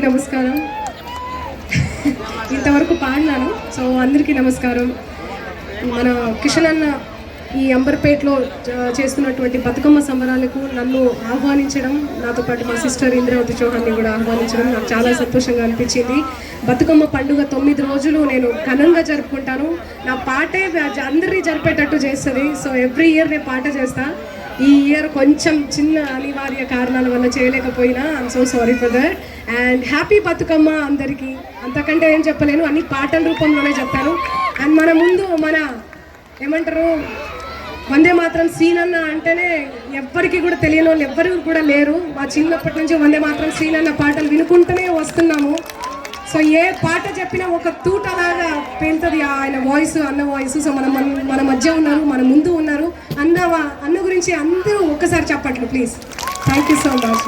నమస్కారం. ఇంతవరకు పాడినాను. సో అందరికీ నమస్కారం. మన కిషన్ అన్న ఈ అంబర్పేటలో చేస్తున్నటువంటి బతుకమ్మ సంబరాలకు నన్ను ఆహ్వానించడం, నాతో పాటు మా సిస్టర్ ఇంద్రావతి చౌహాన్ని కూడా ఆహ్వానించడం నాకు చాలా సంతోషంగా అనిపించింది. బతుకమ్మ పండుగ 9 రోజులు నేను ఘనంగా జరుపుకుంటాను. నా పాటే అందరినీ జరిపేటట్టు చేస్తుంది. సో ఎవ్రీ ఇయర్ నేను పాట చేస్తా. ఈ ఇయర్ కొంచెం చిన్న అనివార్య కారణాల వల్ల చేయలేకపోయినా I'm so sorry for that. And happy Bathukamma అందరికీ. అంతకంటే ఏం చెప్పలేను, అన్ని పాటల రూపంలోనే చెప్పాను. అండ్ మన ముందు మన ఏమంటారు వందే మాత్రం సీన్ అన్న అంటేనే ఎవ్వరికి కూడా తెలియని వాళ్ళు ఎవ్వరు కూడా లేరు. మా చిన్నప్పటి నుంచి వందే మాత్రం సీన్ అన్న పాటలు వినుకుంటూనే వస్తున్నాము. సో ఏ పాట చెప్పినా ఒక తూటలాగా పేలుతుంది ఆయన వాయిస్, అన్న వాయిస్. సో మన మధ్య ఉన్నారు, మన ముందు ఉన్నారు. అన్న గురించి అందరూ ఒక్కసారి చెప్పట్లు please. Thank you so much.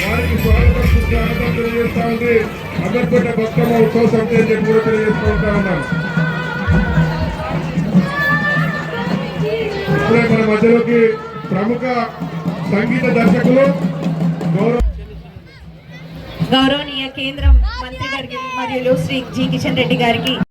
వారికి స్వాగతం తెలియజేస్తా ఉంది. అంబర్పేట బతుకమ్మ ఉత్సవ సమితి అని చెప్పి కూడా తెలియజేసుకుంటా ఉన్నాను. ఇప్పుడే మన మధ్యలోకి ప్రముఖ సంగీత దర్శకులు గౌరవనీయ కేంద్ర మంత్రి గారికి మరియు శ్రీ జి కిషన్ రెడ్డి గారికి